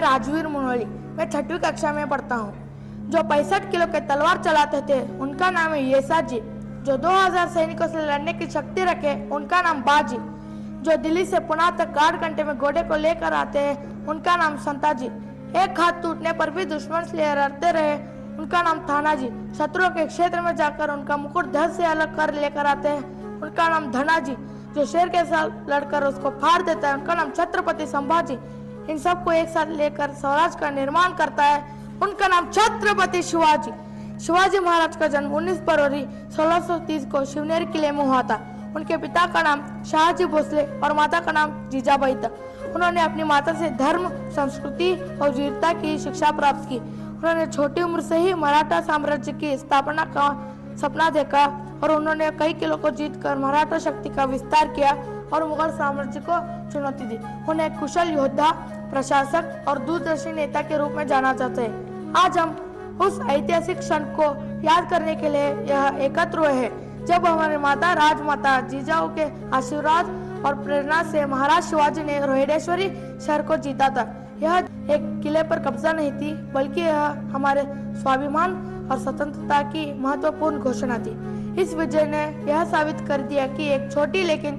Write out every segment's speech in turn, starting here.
राजवीर मुनोली। मैं 6वीं कक्षा में पढ़ता हूँ। जो 65 किलो के तलवार चलाते थे उनका नाम है येसाजी। जो 2000 सैनिकों से लड़ने की शक्ति रखे उनका नाम बाजी। जो दिल्ली से पुणे तक 8 घंटे में घोड़े को लेकर आते हैं उनका नाम संताजी। एक हाथ टूटने पर भी दुश्मन से लड़ते रहे उनका नाम थानाजी। शत्रुओं के क्षेत्र में जाकर उनका मुकुट धड़ से अलग कर लेकर आते हैं उनका नाम धनाजी। जो शेर के साथ लड़कर उसको फाड़ देता है उनका नाम छत्रपति संभाजी। इन सबको एक साथ लेकर स्वराज का निर्माण करता है उनका नाम छत्रपति शिवाजी। शिवाजी महाराज का जन्म 19 फरवरी 1630 को शिवनेरी किले में हुआ था। उनके पिता का नाम शाहजी भोसले और माता का नाम जीजाबाई था। उन्होंने अपनी माता से धर्म, संस्कृति और वीरता की शिक्षा प्राप्त की। उन्होंने छोटी उम्र से ही मराठा साम्राज्य की स्थापना का सपना देखा और उन्होंने कई किलों को जीतकर मराठा शक्ति का विस्तार किया और मुगल साम्राज्य को चुनौती दी। उन्हें एक कुशल योद्धा, प्रशासक और दूरदर्शी नेता के रूप में जाना जाता है। आज हम उस ऐतिहासिक क्षण को याद करने के लिए यह एकत्र हुए हैं जब हमारे माता राजमाता जीजाऊ के आशीर्वाद और प्रेरणा से महाराज शिवाजी ने रोहिडेश्वरी शहर को जीता था। यह एक किले पर कब्जा नहीं थी बल्कि यह हमारे स्वाभिमान और स्वतंत्रता की महत्वपूर्ण घोषणा थी। इस विजय ने यह साबित कर दिया कि एक छोटी लेकिन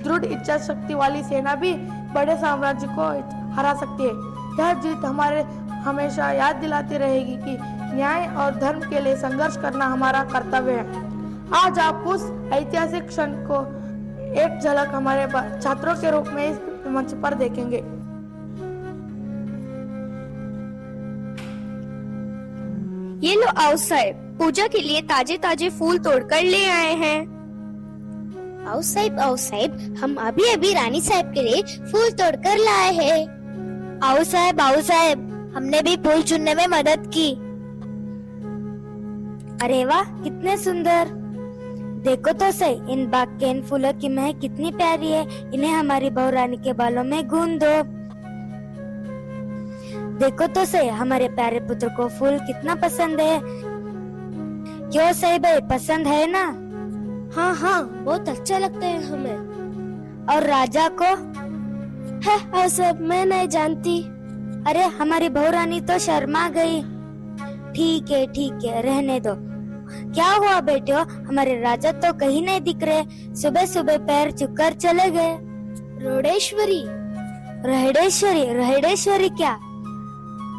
दृढ़ इच्छा शक्ति वाली सेना भी बड़े साम्राज्य को हरा सकती है। यह जीत हमारे हमेशा याद दिलाती रहेगी कि न्याय और धर्म के लिए संघर्ष करना हमारा कर्तव्य है। आज आप उस ऐतिहासिक क्षण को एक झलक हमारे छात्रों के रूप में इस मंच पर देखेंगे। ये लो आओ साहब, पूजा के लिए ताजे ताजे फूल तोड़कर ले आए हैं। आओ साहब, हम अभी अभी रानी साहब के लिए फूल तोड़कर लाए हैं। आओ साहब, हमने भी फूल चुनने में मदद की। अरे वाह, कितने सुंदर! देखो तो सही, इन बाग के इन फूलों की महक कितनी प्यारी है। इन्हें हमारी बहू रानी के बालों में गूंथ दो। देखो तो सही, हमारे प्यारे पुत्र को फूल कितना पसंद है। क्यों सही भाई, पसंद है ना? हाँ, बहुत अच्छा लगता है हमें। और राजा को? है सब मैं नहीं जानती। अरे हमारी बहू रानी तो शर्मा गई। ठीक है, रहने दो। क्या हुआ बेटियों, हमारे राजा तो कहीं नहीं दिख रहे। सुबह सुबह पैर चुककर चले गए। रोहिडेश्वरी क्या?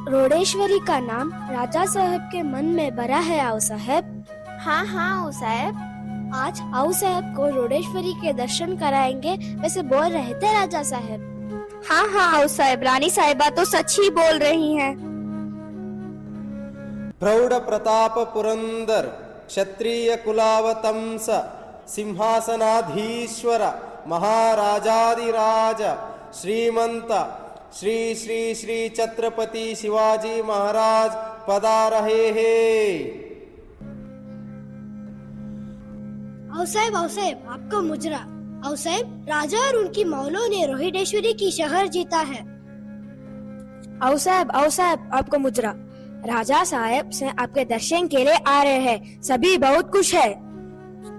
रोडेश्वरी का नाम राजा साहब के मन में भरा है आओ साहब। हाँ आओ साहब, आज आओ साहब को रोडेश्वरी के दर्शन कराएंगे वैसे बोल रहे थे राजा साहब। हाँ आओ साहब, रानी साहिबा तो सच ही बोल रही हैं। प्रौढ़ प्रताप पुरंदर क्षत्रिय कुलावतंस सिंहासनाधीश्वर महाराजाधिराज श्रीमंत श्री श्री श्री छत्रपति शिवाजी महाराज पधार रहे हैं। आओ साहब, आपको मुजरा। आओ साहब, राजा और उनकी मौलों ने रोहिडेश्वरी की शहर जीता है। आओ साहब, आपको मुजरा। राजा साहब से आपके दर्शन के लिए आ रहे हैं। सभी बहुत खुश है।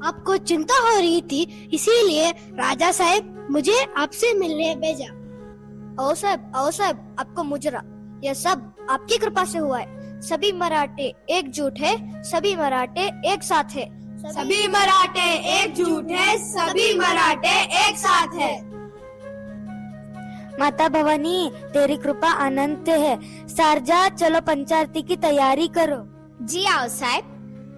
आपको चिंता हो रही थी, इसीलिए राजा साहब मुझे आपसे मिलने भेजा। आओ साहब, आपको मुजरा। यह सब आपकी कृपा से हुआ है। सभी मराठे एकजुट है, सभी मराठे एक साथ है। सभी मराठे एकजुट है, सभी मराठे एक साथ है। माता भवानी, तेरी कृपा अनंत है। सारजा, चलो पंचारती की तैयारी करो। जी आओ साहब,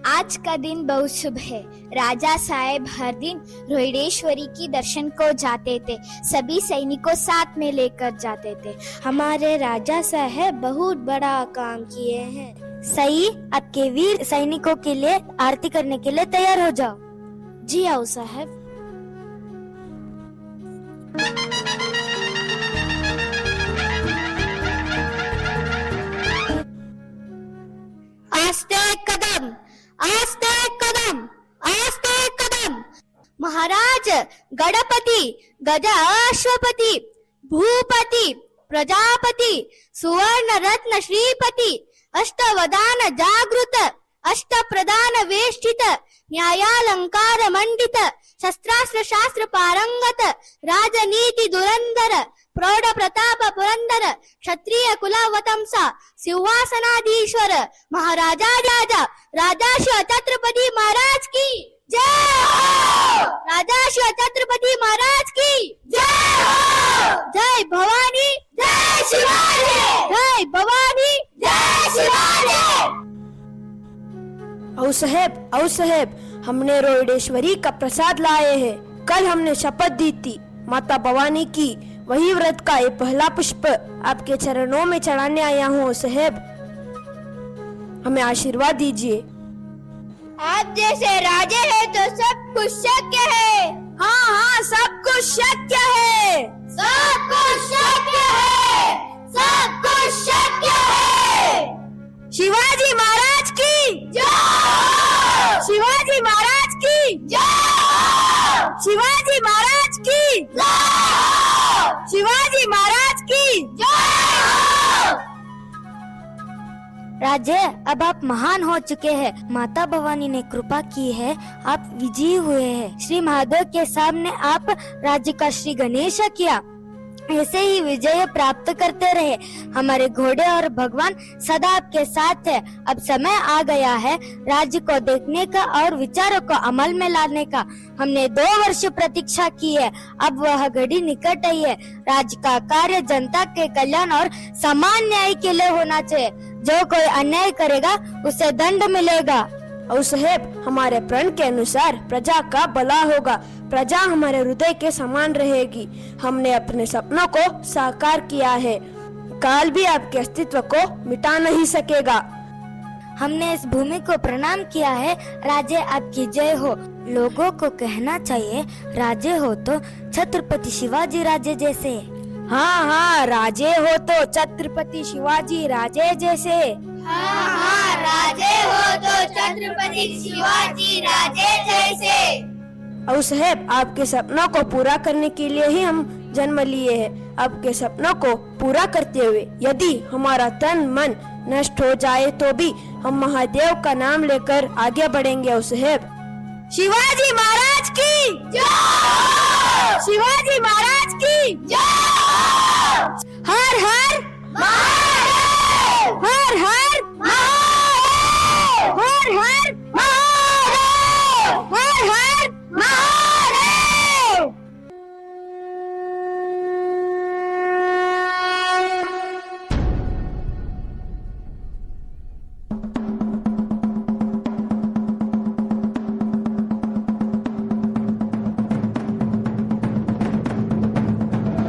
आज का दिन बहुत शुभ है। राजा साहब हर दिन रोहिडेश्वरी की दर्शन को जाते थे, सभी सैनिकों साथ में लेकर जाते थे। हमारे राजा साहब बहुत बड़ा काम किए हैं। सही, आपके वीर सैनिकों के लिए आरती करने के लिए तैयार हो जाओ। जी आओ साहब। आस्ते कदम। महाराज गणपति, गजाश्वपति, भूपति, प्रजापति, सुवर्ण रत्न श्रीपति, अष्टवदान जागृत, अष्ट प्रदान वेष्टित, न्यायालंकार मंडित, शस्त्रास्त्र शास्त्र पारंगत, राजनीति दुरंधर, प्रौढ़ प्रताप पुरंदर क्षत्रिय कुलावतंस सिंहासनाधीश्वर महाराजा राजा राजा श्री छत्रपति महाराज की जय हो। राजा श्री छत्रपति महाराज की जय हो। जय भवानी जय शिवाजी। जय भवानी जय शिवाजी। औ साहेब, हमने रोहिडेश्वरी का प्रसाद लाए हैं। कल हमने शपथ दी थी माता भवानी की, वही व्रत का ये पहला पुष्प आपके चरणों में चढ़ाने आया हूँ। साहेब, हमें आशीर्वाद दीजिए। आप जैसे राजे हैं तो सब कुछ शक्य है। हाँ हाँ, सब कुछ शक्य है। सब कुछ शक्य है। सब कुछ शक्य है। शिवाजी महाराज की जय। शिवाजी महाराज की जय। शिवाजी महाराज की जय। शिवाजी महाराज की जय। राजे, अब आप महान हो चुके हैं। माता भवानी ने कृपा की है, आप विजयी हुए हैं। श्री महादेव के सामने आप राज्य का श्री गणेश किया। ऐसे ही विजय प्राप्त करते रहे। हमारे घोड़े और भगवान सदा आपके साथ है। अब समय आ गया है राज्य को देखने का और विचारों को अमल में लाने का। हमने 2 वर्ष प्रतीक्षा की है, अब वह घड़ी निकट आई है। राज्य का कार्य जनता के कल्याण और समान न्याय के लिए होना चाहिए। जो कोई अन्याय करेगा उसे दंड मिलेगा। और साहेब, हमारे प्रण के अनुसार प्रजा का भला होगा। प्रजा हमारे हृदय के समान रहेगी। हमने अपने सपनों को साकार किया है। काल भी आपके अस्तित्व को मिटा नहीं सकेगा। हमने इस भूमि को प्रणाम किया है। राजे, आपकी जय हो। लोगों को कहना चाहिए, राजे हो तो छत्रपति शिवाजी राजे जैसे। हाँ हाँ, राजे हो तो छत्रपति शिवाजी राजे जैसे। हाँ हाँ, राजे हो तो छत्रपति शिवाजी राजे जैसे। और साहेब, आपके सपनों को पूरा करने के लिए ही हम जन्म लिए हैं। आपके सपनों को पूरा करते हुए यदि हमारा तन मन नष्ट हो जाए तो भी हम महादेव का नाम लेकर आगे बढ़ेंगे। और साहेब, शिवाजी महाराज की जय। शिवाजी महाराज की जय। हर हर महादेव। हर हर महादेव। हर हर महादेव। हर हर महादेव।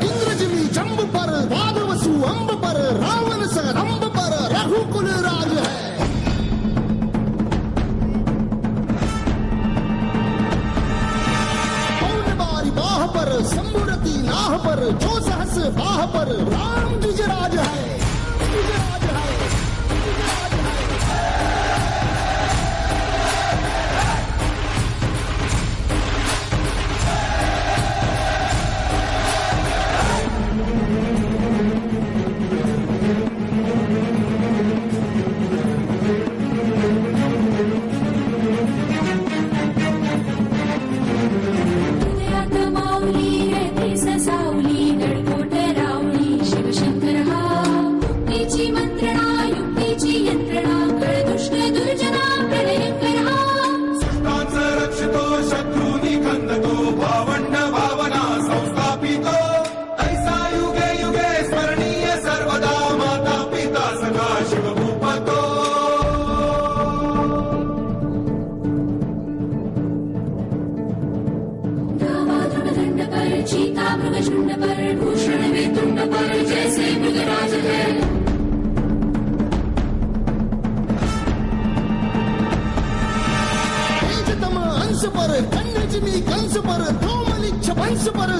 इंद्रजिमी जंब पर वादवसु अंब पर रावण स रंब पर रघुकुल राज है। पौन बारी बाह पर संबुरती नाह पर जो सहस बाह पर राम द्विजराज है। द्विजराज है। द्विजराज है। हृदयात माऊली रहते ससावली गडकोट रावळी शिवशंकर हा मुक्तीची मंत्रणा युक्तीची यंत्रणा कळदुष्ट दुर्जना प्रलयंकर हा संस्थांचा रक्षितो शत्रूनी खंदतो भावंड भावना संस्थापितो ऐसा युगे युगे स्मरणीय सर्वदा माता पिता सखा शिवभूपतो दंड पर चीता मृगशुंड पर भूषण वेतुंड पर जैसे मृगराज है। तेजतम अंश पर कन्यजिमी कंस पर धूमलिच्छ वंश पर